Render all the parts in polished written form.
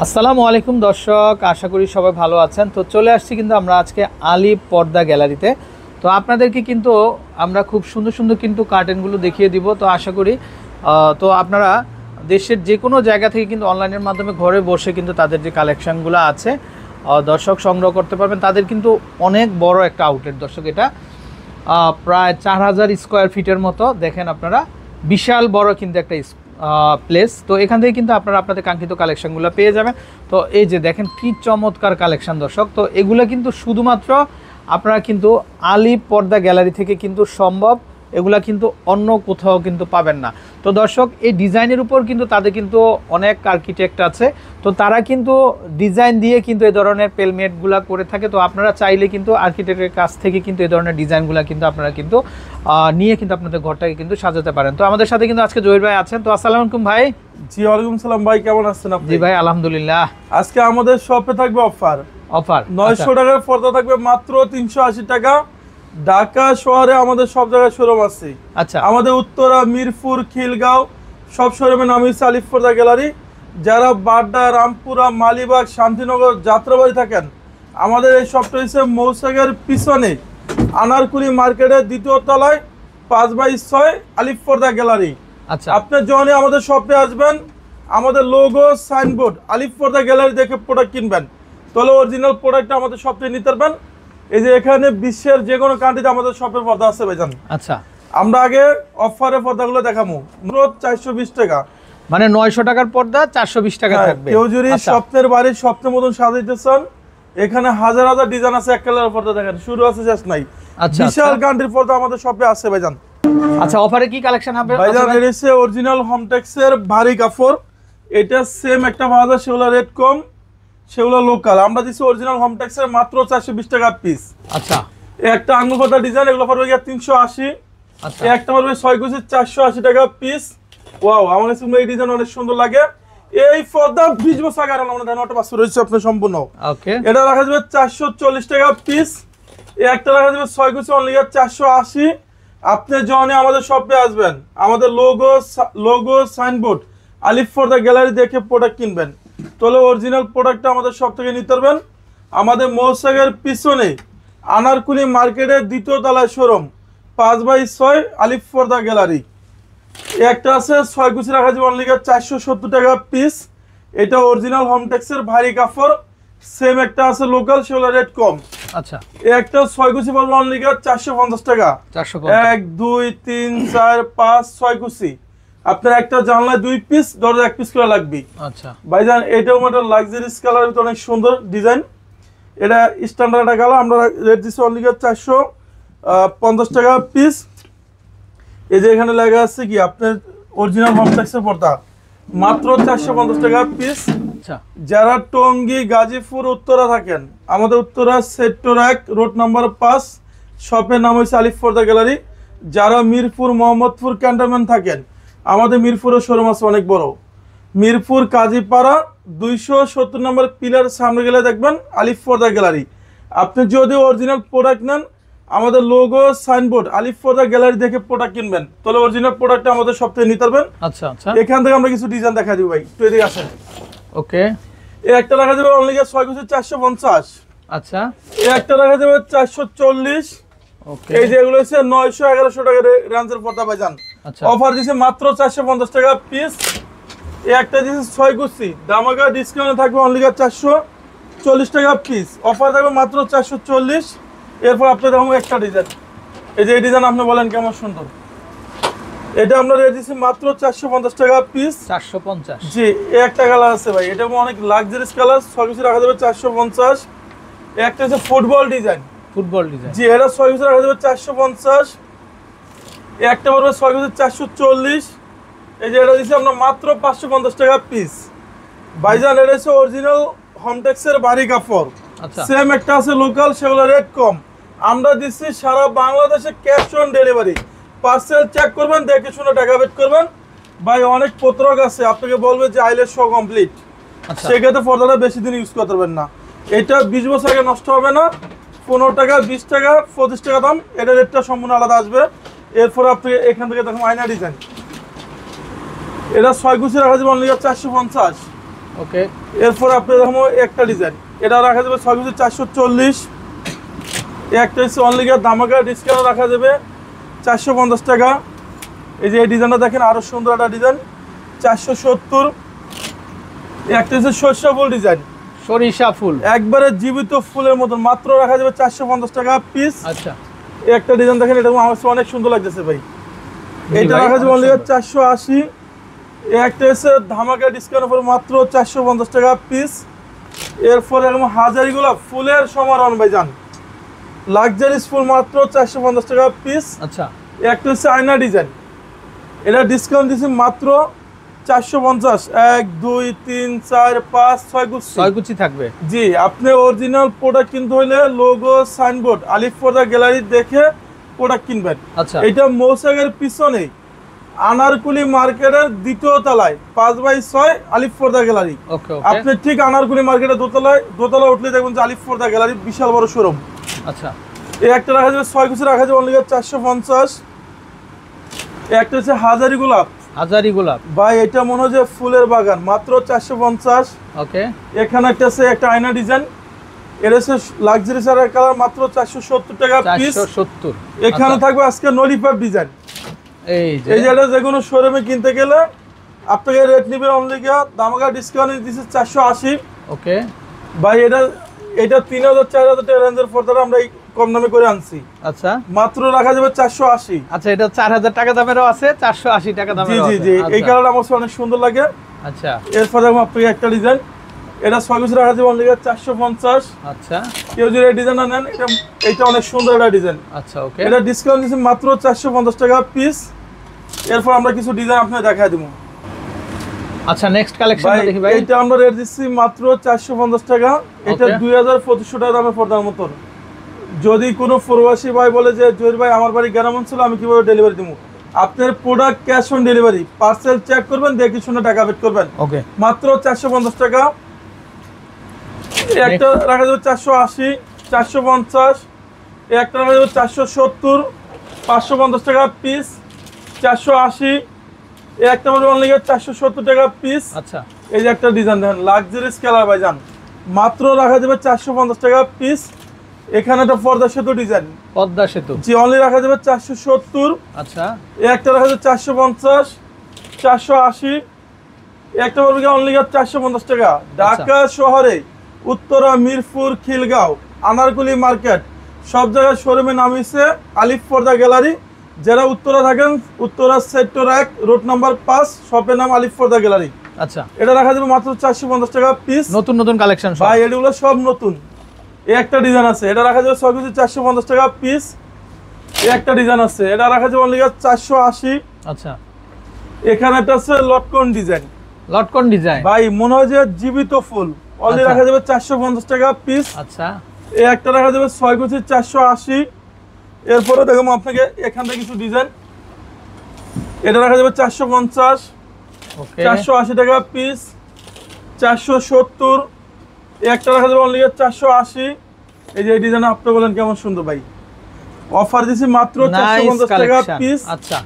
আসসালামু আলাইকুম দর্শক, আশা করি সবাই ভালো আছেন। তো চলে আসছি কিন্তু আমরা আজকে আলী পর্দা গ্যালারিতে। তো আপনাদেরকে কিন্তু আমরা খুব সুন্দর সুন্দর কিন্তু কার্টেনগুলো দেখিয়ে দিব। তো আশা করি তো আপনারা দেশের যে কোনো জায়গা থেকে কিন্তু অনলাইনের মাধ্যমে ঘরে বসে কিন্তু তাদের যে কালেকশানগুলো আছে দর্শক সংগ্রহ করতে পারবেন। তাদের কিন্তু অনেক বড় একটা আউটলেট দর্শক, এটা প্রায় 4000 স্কোয়ার ফিটের মতো। দেখেন আপনারা, বিশাল বড় কিন্তু একটা প্লেস। তো এখান থেকে কিন্তু আপনারা আপনাদের কাঙ্ক্ষিত কালেকশানগুলো পেয়ে যাবেন। তো এই যে দেখেন কি চমৎকার কালেকশান দর্শক। তো এগুলো কিন্তু শুধুমাত্র আপনারা কিন্তু আলী পর্দা গ্যালারি থেকে কিন্তু সম্ভব, এগুলা কিন্তু অন্য কোথাও কিন্তু পাবেন না। তো দর্শক, এই ডিজাইনের উপর কিন্তু তাদের কিন্তু অনেক আর্কিটেক্ট আছে, তো তারা কিন্তু ডিজাইন দিয়ে কিন্তু এই ধরনের পেলমেটগুলো করে থাকে। তো আপনারা চাইলে কিন্তু আর্কিটেক্টের কাছ থেকে কিন্তু এই ধরনের ডিজাইনগুলো কিন্তু আপনারা কিন্তু নিয়ে কিন্তু আপনাদের ঘরটাকে কিন্তু সাজাতে পারেন। তো আমাদের সাথে কিন্তু আজকে জহির ভাই আছেন। তো আসসালামু আলাইকুম ভাই। জি ওয়ালাইকুম সালাম ভাই, কেমন আছেন আপনি? জি ভাই আলহামদুলিল্লাহ। আজকে আমাদের শপে থাকবে অফার 900 টাকার পর্দা থাকবে মাত্র 380 টাকা। ঢাকা শহরে আমাদের সব জায়গায় শোরুম আছে। আচ্ছা, আমাদের উত্তরা, মিরপুর, খিলগাঁও সব শোরুমের নাম হচ্ছে আলী পর্দা গ্যালারি। যারা বাড্ডা, রামপুরা, মালিবাগ, শান্তিনগর, যাত্রাবাড়ি থাকেন, আমাদের এই শপটা হচ্ছে মৌসাগের পিছনে আনারকুলি মার্কেটের দ্বিতীয় তলায় 5/6 আলী পর্দা গ্যালারি। আচ্ছা, আপনি যখনই আমাদের শপে আসবেন, আমাদের লোগো সাইনবোর্ড আলী পর্দা গ্যালারি দেখে প্রোডাক্ট কিনবেন, তাহলে অরিজিনাল প্রোডাক্টটা আমাদের শপ থেকে নিতে পারবেন। এই যে এখানে বিশ্বের যে কোনো কান্ট্রিতে আমাদের শপের পর্দা আছে ভাইজান। আচ্ছা, আমরা আগে অফারে পর্দাগুলো দেখাবো। 420 টাকা, মানে 900 টাকার পর্দা 420 টাকা থাকবে। কেউ যদি স্বপ্নের বাড়ির স্বপ্নের মতন সাজাইতে চান, এখানে হাজার হাজার ডিজাইন আছে। এক কালার পর্দা দেখেন, শুরু আছে শেষ নাই। বিশাল কান্ট্রির পর্দা আমাদের শপে আছে ভাইজান। আচ্ছা, অফারে কি কালেকশন হবে ভাইজান? এটা হচ্ছে অরিজিনাল হোমটেক্সের ভারী কাপড়। এটা সেম একটা পাওয়া যায়, সেগুলো রেট কম, সেগুলো লোকাল। আমরা দিচ্ছি অরিজিনাল হোমটেক্সের মাত্র 420 টাকা পিস। আচ্ছা, একটা আঙুল পাতা ডিজাইন, এগুলো পড়বে 380। আচ্ছা, একটা পড়বে 6 কুচি 480 টাকা পিস। ওয়াও, আমার কাছে এই ডিজাইন অনেক সুন্দর লাগে। এই পর্দা 20 বছর আগে আমরা ধারণাটা পাস রয়েছে আপনার সম্পূর্ণ। ওকে, এটা রাখা যাবে 440 টাকা পিস। একটা রাখা যাবে 6 কুচি অনলি 480। আপনি যখন আমাদের শপে আসবেন, আমাদের লোগো সাইনবোর্ড আলী পর্দা গ্যালারি দেখে প্রোডাক্ট কিনবেন, তাহলে অরিজিনাল প্রোডাক্টটা আমাদের শপ থেকে নিতে পারবেন। আমাদের মৌসাগের পিছনে আনারকুলি মার্কেটের দ্বিতীয় তলায় শোরুম 5/6 আলী পর্দা গ্যালারি। একটা আছে 6 কুচি রাখা যাবে অনলি 470 টাকা পিস। এটা অরিজিনাল হোমটেক্সের ভারী কাপড়। সেম একটা আছে লোকাল, সেগুলো রেট কম। আচ্ছা, একটা 6 কুচি পড়বে অনলি 450 টাকা। 1 2 3 4 5 6 কুচি। আপনার একটা জানলায় 2 পিস, দরজা 1 পিস করে লাগবে। আচ্ছা ভাইজান, এটাও একটা লাক্সারিয়াস কালার, ভিতরে অনেক সুন্দর ডিজাইন। এটা স্ট্যান্ডার্ড একটা কালার। আমরা রেট দিচ্ছি অনলি 450 টাকা পিস। এই যে এখানে লেখা আছে কি আপনার অরিজিনাল হোমটেক্সের পর্দা, মাত্র 450 টাকা পিস। যারা টঙ্গী, গাজীপুর, উত্তরা থাকেন, আমাদের উত্তরা সেক্টর 1 রোড নাম্বার 5 শপের নাম হচ্ছে আলী পর্দা গ্যালারি। যারা মিরপুর, মোহাম্মদপুর ক্যান্টনমেন্ট থাকেন, আমাদের মিরপুরের শোরুম আছে অনেক বড়। মিরপুর কাজীপাড়া 270 নম্বর পিলার সামনে গেলে দেখবেন আলী পর্দা গ্যালারি। আপনি যদি অরিজিনাল প্রোডাক্ট নেন, আমাদের লোগো সাইনবোর্ড আলী পর্দা গ্যালারি দেখে প্রোডাক্ট কিনবেন, তাহলে অরিজিনাল প্রোডাক্টটা আমাদের সব থেকে নিতে পারবেন। আচ্ছা, আচ্ছা, এখান থেকে আমরা কিছু ডিজাইন দেখা দিব ভাই, একটু এদিকে আসেন। ওকে, এই একটা রাখা যাবে অনলি 6 কুচি 450। আচ্ছা, এই একটা রাখা যাবে 440। ওকে, এই যে এগুলো হচ্ছে 900 1100 টাকা রেঞ্জের পর্দা ভাইজান। আচ্ছা, অফার দিছে মাত্র 450 টাকা পিস। এই একটা দিছে 6 কুচি, দামাকা ডিসকাউন্ট থাকবে অনলি 440 টাকা পিস। অফার থাকবে মাত্র 440। এরপর আপনাদের দেখুন একটা ডিজাইন। এই যে এই ডিজাইন আপনি বলেন কেমন সুন্দর। এটা আমরা রেট দিচ্ছি মাত্র 450 টাকা পিস। 450। জি, একটা কালার আছে ভাই, এটা অনেক লাক্সারিয়াস কালার। 6 কুচি রাখা যাবে 450। একটা হচ্ছে ফুটবল ডিজাইন। জি, এটা 6 কুচি রাখা যাবে 450। একটা পড়বে 6 কুচি 440। এই যে এটা দিচ্ছি আমরা মাত্র 550 টাকা পিস। ভাইজান, এটা হচ্ছে অরিজিনাল হোমটেক্সের ভারী কাপড়। সেম একটা আছে লোকাল, সেগুলো রেট কম। আমরা দিচ্ছি সারা বাংলাদেশে cash on delivery. Parcel check করবেন, দেখে শুনে টাকা পেড করবেন। ভাই অনেক পত্রক আছে, আপনাকে বলবে যে আইলের শো কমপ্লিট, সেক্ষেত্রে পর্দাটা বেশি দিন ইউজ করতে পারবেন না। এটা 20 বছর আগে নষ্ট হবে না। 15 টাকা, 20 টাকা, 25 টাকা দাম। এটা রেটটা সম্পূর্ণ আলাদা আসবে। এরপর আপনি এখান থেকে দেখুন আয়না ডিজাইন। এটা 6 কুচি রাখা যাবে অনলি 450। ওকে। এরপর আপনি দেখো একটা ডিজাইন, এটা রাখা যাবে 6 পিসে 440। একটা হচ্ছে অনলি ধামাকা ডিসকাউন্ট রাখা যাবে 450 টাকা। এই যে এই ডিজাইনটা দেখেন, আরো সুন্দর একটা ডিজাইন 470। একটা হচ্ছে সরিষা ফুল ডিজাইন, সরিষা ফুল একবারে জীবিত ফুলের মতন, মাত্র রাখা যাবে 450 টাকা পিস। আচ্ছা, একটা ডিজাইন দেখেন, এটা আমার কাছে অনেক সুন্দর লাগতেছে ভাই। এটা ভাই, রাখা যাবে অনেক অনলি সুন্দর। 480। একটা হচ্ছে ধামাকা ডিসকাউন্ট উপর মাত্র 450 টাকা পিস। এরপরে এরকম হাজারি গোলাপ ফুলের সমারোহ ভাই যান, লাক্সারিস ফুল মাত্র 450 টাকা পিস। আচ্ছা, একটা হচ্ছে আয়না ডিজাইন, এটা ডিসকাউন্ট দিচ্ছি মাত্র 450। 1 2 3 4 5 6 গুচ্ছি। 6 গুচি থাকবে। জি, আপনি অরিজিনাল প্রোডাক্ট কিনতে হলে লোগো সাইনবোর্ড আলিফ পর্দা গ্যালারি দেখে প্রোডাক্ট কিনবেন। আচ্ছা, এটা মৌসাগের পিছনে আনারকুলি মার্কেটের দ্বিতীয় তলায় 5/6 আলিফ পর্দা গ্যালারি। ওকে ওকে। আপনি ঠিক আনারকুলি মার্কেটের দোতলা উঠলে দেখবেন যে আলিফ পর্দা গ্যালারি, বিশাল বড় শোরুম। আচ্ছা, এই একটা রাখা যাবে 6 গুছি, রাখা যাবে অনলি 450। একটা হচ্ছে হাজারি গোলাপ, হাজারি গোলাপ। ভাই এটা মনে হয় যে ফুলের বাগান, মাত্র 450। ওকে। এখানে একটা আছে একটা আয়না ডিজাইন, এটা হচ্ছে লাক্সারি সারের কালার, মাত্র 470 টাকা পিস। 470। এখানে থাকবে আজকে নলিপাপ ডিজাইন। এই যে এই যে এটা যে কোনো শোরুমে কিনতে গেলে আপনাকে রেট নিবে অনলি দামাকা ডিসকাউন্ট দিচ্ছে 480। ওকে। ভাই এটা 3000 4000 টাকা রেঞ্জের পর্দাটা আমরা এই কম দামে করে আনছি, আচ্ছা মাত্র রাখা যাবে 480। আচ্ছা, এটা 4000 টাকা দামেরও আছে, 480 টাকা জি দামেরও জি আছে। জি, এই আচ্ছা, কালারটা আমার কাছে অনেক সুন্দর লাগে। আচ্ছা এরপরে আপনাকে একটা ডিজাইন, এটা 6 পিস রাখা যাবে অনলি 450। আচ্ছা কেউ যদি এই ডিজাইনটা নেন, এটা অনেক সুন্দর একটা ডিজাইন। আচ্ছা। ওকে। এটা ডিসকাউন্ট দিচ্ছি মাত্র 450 টাকা পিস। এরপর আমরা কিছু ডিজাইন আপনাকে দেখাই দেবো। আচ্ছা, নেক্সট কালেকশনটা দেখি ভাই। এটা আমরা রেট দিচ্ছি মাত্র 450 টাকা। এটা 2500 টাকা দামে পর্দার মতন। যদি কোনো প্রবাসী ভাই বলে যে জহির ভাই আমার বাড়ি গ্রাম অঞ্চল, আমি কিভাবে ডেলিভারি দেবো, আপনার product cash on delivery, parcel check করবেন, দেখে শুনে টাকা পেড করবেন, ওকে। মাত্র 450 টাকা। একটা রাখা যাবে 480, 450। একটা রাখা যাবে 470, 550 টাকা পিস। 480, একটা বলবো অনলি 470 টাকা পিস। আচ্ছা, এই যে একটা ডিজাইন দেখেন, লাক্সারিয়াস কালার ভাইজান, মাত্র রাখা যাবে 450 টাকা পিস। এখানে একটা পর্দা সেতু ডিজাইন, পদ্মা সেতু। জি, অনলি রাখা যাবে 470। আচ্ছা, একটা রাখা যাবে 450, 480। একটা বলবো অনলি 450 টাকা। ঢাকা শহরে উত্তরা, মিরপুর, খিলগাঁও, আনারকুলি মার্কেট সব জায়গায় শোরুমে নামিয়েছে আলিফ পর্দা গ্যালারি। যারা উত্তরা থাকেন, উত্তরা সেক্টর 1 রোড নাম্বার 5, শপের নাম আলিফ পর্দা গ্যালারি। আচ্ছা, এটা রাখা যাবে মাত্র 450 টাকা পিস। নতুন নতুন কালেকশন সব ভাই এগুলো সব নতুন। এই একটা ডিজাইন আছে, এটা রাখা যাবে 6 কেজি 450 টাকা পিস। এই একটা ডিজাইন আছে, এটা রাখা যাবে অনলি 480। আচ্ছা, এখানে একটা আছে লটকন ডিজাইন, লটকন ডিজাইন। ভাই মনে হয় যে জীবিত ফুল, অনলি আচ্ছা। রাখা যাবে 450 টাকা পিস। আচ্ছা, এই একটা রাখা যাবে 6 কেজি 480। এরপরে দেখো আপনাকে এখান থেকে কিছু ডিজাইন, এটা রাখা যাবে 450, ওকে। 480 টাকা পিস। 470, একটা রাখা যাবে অনলি 480। এই যে এই ডিজাইন আপনি বলেন কেমন সুন্দর ভাই, অফার দিছি মাত্র 450 টাকা পিস। আচ্ছা,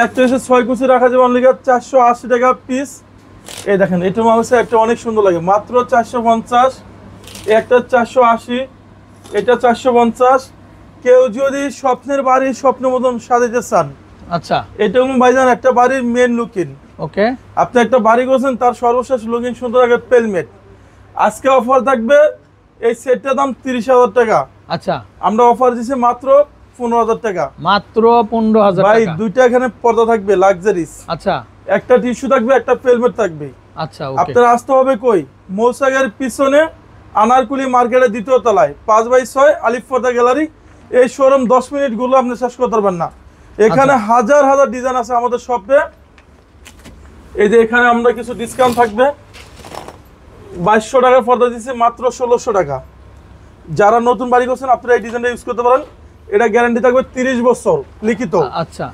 একটা এসে 6 কুচি রাখা যাবে অনলি 480 টাকা পিস। এই দেখেন এটা মাউসে একটা অনেক সুন্দর লাগে, মাত্র 450। একটা 480, এটা 450। কেউ যদি স্বপ্নের বাড়ির স্বপ্ন মতন সাজাতে চান, আচ্ছা, এটা ভাইজান একটা বাড়ির মেন লুকিং, ওকে। আপনি একটা বাড়ি করছেন, তার সর্বশেষ লুকিং সুন্দর আগে পেলমেট। আজকে অফার থাকবে, এই সেটটার দাম 30,000 টাকা, আচ্ছা, আমরা অফার দিচ্ছি মাত্র 15,000 টাকা। মাত্র 15,000 ভাই টাকা। দুইটা এখানে পর্দা থাকবে লাক্সারিস, আচ্ছা একটা টিস্যু থাকবে, একটা পেলমেট থাকবে। আচ্ছা, ওকে। আপনার আসতে হবে কই, মৌসাগের পিছনে আনারকুলি মার্কেটের দ্বিতীয় তলায় 5/6 আলিফ পর্দা গ্যালারি। এই শোরুম 10 মিনিট গুলো আপনি শেষ করতে পারবেন না। এখানে হাজার হাজার ডিজাইন আছে আমাদের শপে। এই যে এখানে আমরা কিছু ডিসকাউন্ট থাকবে, 2200 টাকার পর্দা দিচ্ছি মাত্র 1600 টাকা। যারা নতুন বাড়ি করছেন আপনারা এই ডিজাইনটা ইউজ করতে পারেন, এটা গ্যারান্টি থাকবে 30 বছর লিখিত। আচ্ছা,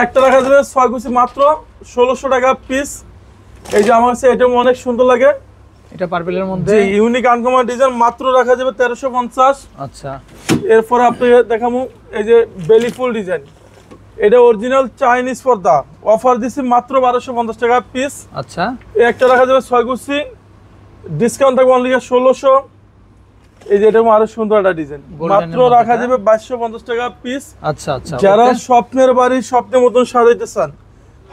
একটা রাখা যাবে 6 কুচি মাত্র 1600 টাকা পিস। এই যে আমার কাছে এটা অনেক সুন্দর লাগে, এটা পার্পলের মধ্যে যে ইউনিক আনকমন ডিজাইন, মাত্র রাখা যাবে 1350। আচ্ছা, এরপর আপনি দেখাবো এই যে বেলি ফুল ডিজাইন, এটা অরিজিনাল চাইনিজ পর্দা, অফার দিচ্ছি মাত্র 1250 টাকা পিস। আচ্ছা, একটা রাখা যাবে 6 কুচি, ডিসকাউন্ট থাকবে অনলি 1600। এই যে এটা আরো সুন্দর একটা ডিজাইন, মাত্র রাখা যাবে 2250 টাকা পিস। আচ্ছা আচ্ছা, যারা স্বপ্নের বাড়ি স্বপ্নের মতন সাজাইতে চান,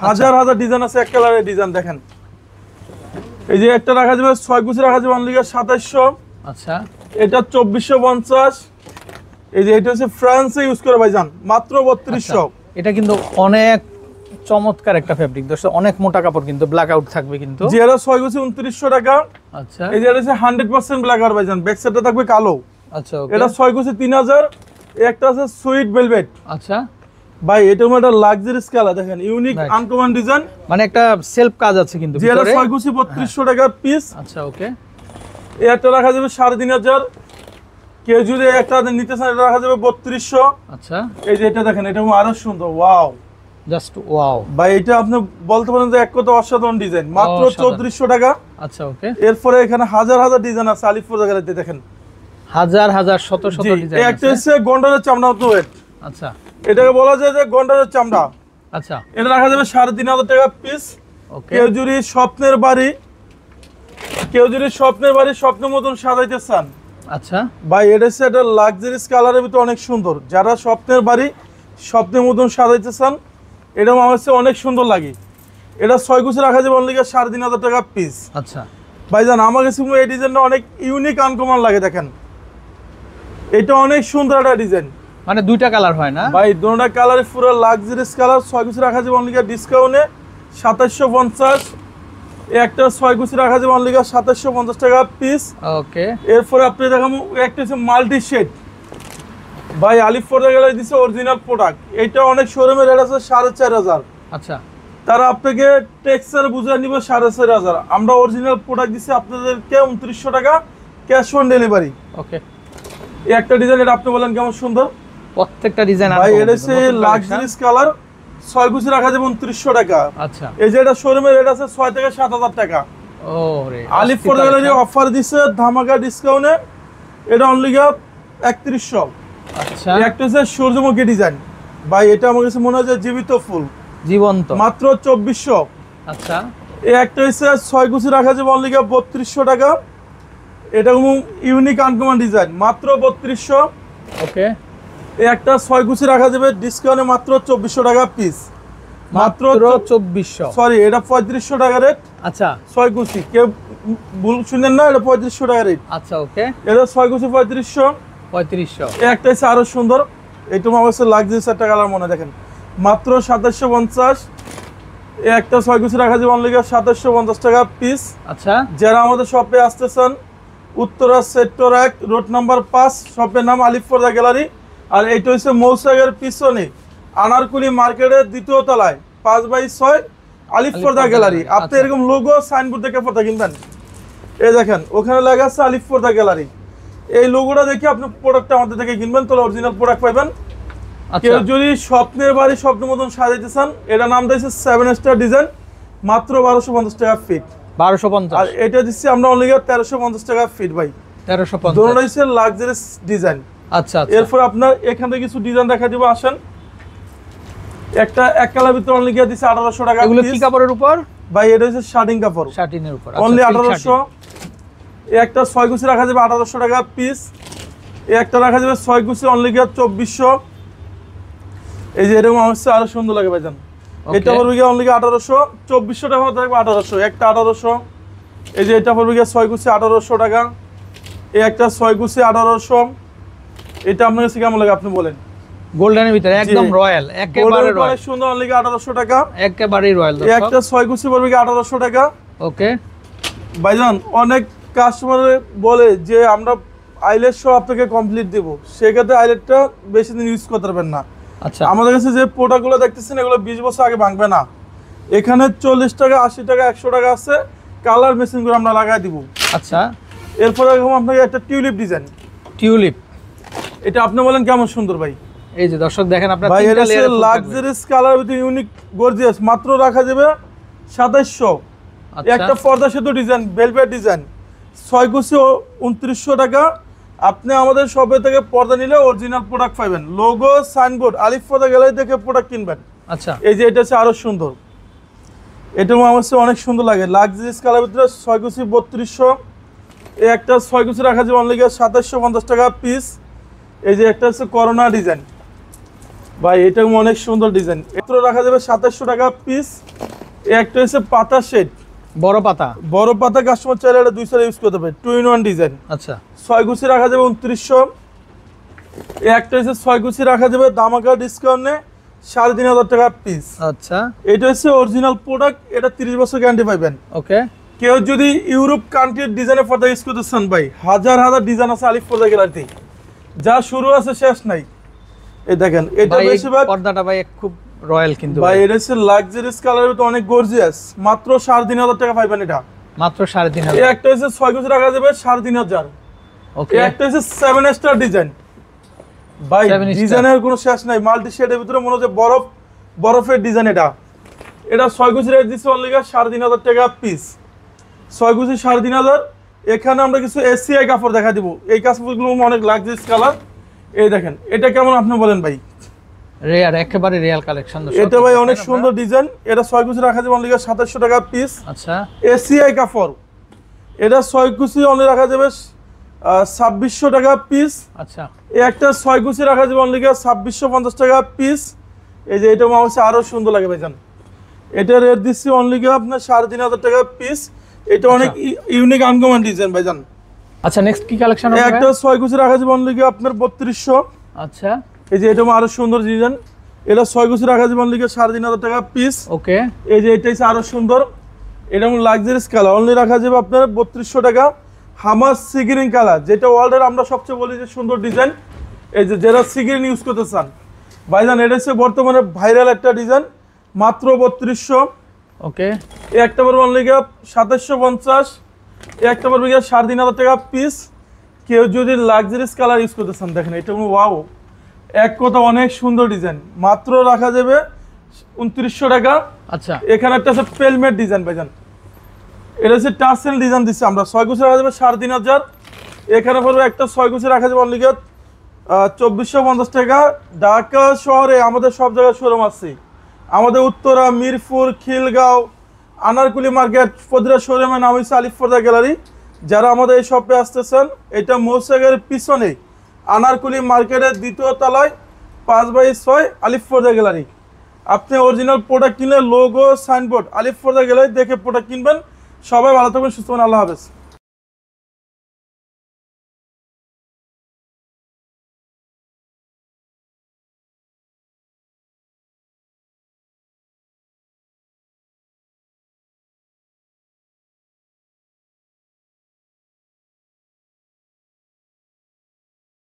হাজার হাজার ডিজাইন আছে, এক কালারের ডিজাইন দেখেন। এই যে একটা রাখা যাবে 6 গুছি রাখা যাবে অনলি 2700। আচ্ছা, এটা 2450। এই যে এটা হচ্ছে ফ্রান্সে ইউজ করে ভাইজান, মাত্র 3200। এটা কিন্তু অনেক চমৎকার একটা ফেব্রিক দর্শক, অনেক মোটা কাপড়, কিন্তু ব্ল্যাক আউট থাকবে কিন্তু। যে এটা 6 গুছি 2900 টাকা। আচ্ছা, এই যে এটা হচ্ছে 100% ব্ল্যাক আউট ভাইজান, ব্যাক সাইডটা থাকবে কালো। আচ্ছা ওকে, এটা 6 গুছি 3000। একটা আছে সুইট ভেলভেট। আচ্ছা ভাই এটা একটা লাক্সারি স্কেলা দেখেন, ইউনিক আনকমন ডিজাইন, মানে একটা সেলফ কাজ আছে কিন্তু যে এটা ভিতরে। 6 গুছি 3200 টাকা পিস। আচ্ছা ওকে, এই একটা রাখা যাবে 3500। কেউ যদি একটা নিতে চান এটা রাখা যাবে 3200। আচ্ছা, এই যে এটা দেখেন, এটা আরো সুন্দর, ওয়াও জাস্ট ওয়াও ভাই। এটা আপনি বলতে পারেন যে এক কথা অসাধারণ ডিজাইন, মাত্র 3400 টাকা। আচ্ছা ওকে, এরপরে এখানে হাজার হাজার ডিজাইন আছে, আলিপুর জায়গাতে দেখেন হাজার হাজার শত শত ডিজাইন একটা হচ্ছে গন্ডারের চামড়া তো ওয়েট। আচ্ছা, এটাকে বলা যায় যে গন্ডারের চামড়া। আচ্ছা এটা রাখা যাবে 3500 টাকা পিস। ওকে, কেউ যদি স্বপ্নের বাড়ি স্বপ্নের মতন সাজাইতে চান, আচ্ছা ভাই এটা হচ্ছে একটা লাক্সারিস কালারের ভিতরে অনেক সুন্দর। যারা স্বপ্নের বাড়ি স্বপ্নের মতন সাজাইতে চান, এটা আমার কাছে অনেক সুন্দর লাগে। এটা 6 গুছি রাখা যাবে অনলি 3500 টাকা পিস। আচ্ছা ভাইজান আমার কাছে এই ডিজাইনটা অনেক ইউনিক আনকমন লাগে দেখেন, এটা অনেক সুন্দর একটা ডিজাইন। মানে দুইটা কালার হয় না ভাই? দুটোটা কালারে পুরো লাক্সারিয়াস কালার। 6 গুছি রাখা যাবে অনলি ডিসকাউন্টে 2750। একটা 6 গুছি রাখা যাবে অনলি 2750 টাকা পিস। ওকে, এরপরে আপনি দেখাবো একটা হচ্ছে মাল্টি শেড। ভাই আলিফ পর্দা গ্যালারি দিচ্ছে অরিজিনাল প্রোডাক্ট। এটা অনেক শোরুমে রেট আছে 4500। আচ্ছা, তারা আপনাকে টেক্সচার বুঝিয়ে নিবে 4500। আমরা অরিজিনাল প্রোডাক্ট দিচ্ছি আপনাদেরকে 2900 টাকা ক্যাশ অন ডেলিভারি। ওকে, এই একটা ডিজাইন, এটা আপনি বলেন কেমন সুন্দর। প্রত্যেকটা ডিজাইন ভাই এটা হচ্ছে লাক্সারিস কালার, 6 গুছি রাখা যাবে 2900 টাকা। আচ্ছা, এই যে এটা শোরুমের রেট আছে 6 থেকে 7000 টাকা। ও রে, আলিফ পর্দা গ্যালারি অফার দিচ্ছে ধামাকা ডিসকাউন্টে, এটা অনলি 3100। আচ্ছা, একটা হচ্ছে সূর্যমুখী ডিজাইন। ভাই এটা আমার কাছে মনে হয় যে জীবিত ফুল, জীবন্ত, মাত্র 2400। আচ্ছা, এই একটা হচ্ছে 6 গুছি রাখা যাবে অনলি 3200 টাকা। এটা ইউনিক আনকমন ডিজাইন, মাত্র 3200। ওকে, এই একটা 6 গুছি রাখা যাবে ডিসকাউন্টে মাত্র 2400 টাকা পিস। মাত্র 2400। সরি, এটা 3500 টাকা রেট। আচ্ছা 6 গুছি, কেউ ভুল শুনেন না, এটা 3500 টাকা রেট। আচ্ছা ওকে, এটা 6 গুছি 3500। 3500। এই একটা হচ্ছে আরো সুন্দর, এটা আমার কাছে লাক্সারিয়াস একটা কালার মনে দেখেন, মাত্র 2750। এই একটা 6 গুছি রাখা যাবে অনলি 2750 টাকা পিস। আচ্ছা, যারা আমাদের শপে আসতেছেন, উত্তরা সেক্টর 1 রোড নাম্বার 5, শপের নাম আলিফ পর্দা গ্যালারি। আর এইটা হচ্ছে মৌসাগের পিছনে আনারকুলি মার্কেটের 2য় তলায় 5/6 আলিফ পর্দা গ্যালারি। আপনি এরকম লোগো সাইনবোর্ড দেখে পর্দা কিনবেন, এই দেখেন ওখানে লেখা আছে আলিফ পর্দা গ্যালারি। এই লোগোটা দেখে আপনি প্রোডাক্টটা আমাদের থেকে কিনবেন, তাহলে অরিজিনাল প্রোডাক্ট পাবেন। কেউ যদি স্বপ্নের বাড়ি স্বপ্নের মতন সাজাইতে চান, এটা নাম দিয়েছে 7 স্টার ডিজাইন, মাত্র 1250 টাকা ফিট। 1250। আর এটা দিচ্ছি আমরা অনলি 1350 টাকা ফিট। ভাই 1350, দুটোটাই হচ্ছে লাক্সারিয়াস ডিজাইন। আচ্ছা, এরপর আপনার এখান থেকে কিছু ডিজাইন দেখা দিব, আসেন। একটা এক কালার ভিতরে অনলি গিয়ে দিচ্ছে 1800 টাকা। এগুলো কি কাপড়ের উপর? ভাই এটা হচ্ছে শার্টিং কাপড়, শার্টিনের উপর, অনলি 1800। এই একটা 6 গুছি রাখা যাবে 1800 টাকা পিস। এই একটা রাখা যাবে 6 গুছি অনলি গিয়ে 2400। এই যে এরকম আমার আরো সুন্দর লাগে ভাইজান, এটা পড়বে গিয়ে অনলি 1800। 2400 টাকা থাকবে 1800, একটা 1800। এই যে এটা পড়বে গিয়ে 6 গুছি 1800 টাকা। এই একটা 6 গুছি 1800। এটা আপনার কাছে কেমন লাগে আপনি বলেন? গোল্ডেনের ভিতরে একদম রয়্যাল, একেবারে রয়্যাল, অনেক সুন্দর, অনলি 1800 টাকা। একেবারে রয়্যাল। এই একটা 6 গুছি পড়বে গিয়ে 1800 টাকা। ওকে ভাইজান অনেক কাস্টমার বলে যে আমরা আইলেট সহ আপনাকে কমপ্লিট দেব, সেক্ষেত্রে আইলেটটা বেশি দিন ইউজ করতে পারবেন না। আচ্ছা, আমাদের কাছে যে প্রোডাক্টগুলো দেখতেছেন এগুলো 20 বছর আগে ভাঙবে না। এখানে 40 টাকা, 80 টাকা, 100 টাকা আছে, কালার মেশিন করে আমরা লাগাই দিব। আচ্ছা, এরপরে আপনাকে একটা টিউলিপ ডিজাইন। টিউলিপ, এটা আপনি বলেন কেমন সুন্দর ভাই? এই যে দর্শক দেখেন আপনারা ভাই তিনটা এটা layer luxurious colour with unique gorgeous, মাত্র রাখা যাবে 2700। আচ্ছা, একটা পর্দা সেতু ডিজাইন, ভেলভেট ডিজাইন, 6 গুছি 2900 টাকা। আপনি আমাদের শপে থেকে পর্দা নিলে অরিজিনাল প্রোডাক্ট পাবেন, লোগো সাইনবোর্ড আলিফ পর্দা গ্যালারি থেকে প্রোডাক্ট কিনবেন। আচ্ছা, এই যে এটা হচ্ছে আরো সুন্দর, এটা আমার কাছে অনেক সুন্দর লাগে, লাক্সারিয়াস কালার ভিতরে 6 গুছি 3200। এই একটা 6 কুচি রাখা যাবে অনলি 2750 টাকা পিস। এই যে একটা হচ্ছে করোনা ডিজাইন ভাই, এটা অনেক সুন্দর ডিজাইন, এত রাখা যাবে 2700 টাকা পিস। এই একটা হচ্ছে পাতা শেড, বড় পাতা, বড় পাতা কাস্টমার চাইলে এটা 2 সাইজ ইউজ করতে পারে, 2 in 1 ডিজাইন। আচ্ছা 6 কুচি রাখা যাবে 2900। এই একটা হচ্ছে 6 কুচি রাখা যাবে দামাকা ডিসকাউন্টে 3500 টাকা পিস। আচ্ছা এটা হচ্ছে অরিজিনাল প্রোডাক্ট, এটা 30 বছর গ্যারান্টি পাবেন। ওকে। কেউ যদি ইউরোপ কান্ট্রির ডিজাইনের পর্দা ইউজ করতে চান ভাই, হাজার হাজার ডিজাইন আছে আলিফ পর্দা গ্যালারিতে, যা শুরু আছে শেষ নাই। এই দেখেন এটা ভাই এই বেশিরভাগ পর্দাটা ভাই খুব রয়্যাল কিন্তু ভাই, এটা হচ্ছে লাক্সারিয়াস কালারের ভিতরে অনেক গর্জিয়াস, মাত্র 3500 টাকা পাইবেন এটা। মাত্র 3500। এই একটা হচ্ছে 6 কুচি রাখা যাবে 3500। ওকে। এই একটা হচ্ছে 7 স্টার ডিজাইন ভাই, 7 star। ডিজাইনের কোনো শেষ নাই, মাল্টি শেডের ভিতরে মনে হচ্ছে বরফের ডিজাইন। এটা 6 কুচি রেট দিচ্ছে অনলি 3500 টাকা পিস। 6 কুচি 3500। এখানে আমরা কিছু এসিআই কাপড় দেখা দিব, এই কাপড়গুলো অনেক লাক্সারিয়াস কালার। এই দেখেন এটা কেমন আপনি বলেন ভাই, রেয়ার, একেবারে রিয়েল কালেকশন। এটা ভাই অনেক সুন্দর ডিজাইন, এটা 6 কুচি রাখা যাবে অনলি 2700 টাকা পিস। আচ্ছা এসিআই কাপড়, এটা 6 কুচি অনলি রাখা যাবে 2600 টাকা পিস। আচ্ছা এই একটা 6 কুচি রাখা যাবে অনলি 2650 টাকা পিস। এই যে এটা আমার কাছে আরো সুন্দর লাগে ভাইজান, এটা রেট দিচ্ছি অনলি আপনার 3500 টাকা পিস। এটা অনেক ইউনিক আনকমন ডিজাইন ভাইজান। আচ্ছা নেক্সট কি কালেকশন হবে? একটা 6 কুচি রাখা যাবে অনলি আপনার 3200। আচ্ছা এই যে এটা আরো সুন্দর ডিজাইন, এটা 6 কুচি রাখা যাবে অনলি 3500 টাকা পিস। ওকে। এই যে এটা হচ্ছে আরো সুন্দর, এটা লাক্সারিয়াস কালার, অনলি রাখা যাবে আপনার 3200 টাকা। হামার সিগ্রিন কালার, যেটা ওয়ার্ল্ডের আমরা সবচেয়ে বলি যে সুন্দর ডিজাইন। এই যে যারা সিগ্রিন ইউজ করতে চান ভাইজান, এটা হচ্ছে বর্তমানে ভাইরাল একটা ডিজাইন, মাত্র 3200। ওকে। এই একটা পড়বে অনলি 2750। এই একটা পড়বে 3500 টাকা পিস। কেউ যদি লাক্সারিয়াস কালার ইউজ করতে চান দেখেন এটা ওয়াও, এক কথা অনেক সুন্দর ডিজাইন, মাত্র রাখা যাবে 2900 টাকা। আচ্ছা এখানে একটা আছে পেলমেট ডিজাইন ভাইজান, এটা হচ্ছে টার্সেল ডিজাইন দিচ্ছে আমরা, 6 কুচি রাখা যাবে 3500। এখানে পড়বে একটা 6 কুচি রাখা যাবে অনলি 2450 টাকা। ঢাকা শহরে আমাদের সব জায়গায় শোরুম আছে, আমাদের উত্তরা, মিরপুর, খিলগাঁও, আনারকুলি মার্কেট, প্রতিটা শোরুমের নাম হচ্ছে আলিফ পর্দা গ্যালারি। যারা আমাদের এই শপে আসতেছেন, এটা মৌসাগের পিছনে আনারকুলি মার্কেটের 2য় তলায় 5/6 আলিফ পর্দা গ্যালারি। আপনি অরিজিনাল প্রোডাক্ট কিনলে লোগো সাইনবোর্ড আলিফ পর্দা গ্যালারি দেখে প্রোডাক্ট কিনবেন। সবাই ভালো থাকবেন, সুস্থ থাকবেন, আল্লাহ হাফেজ।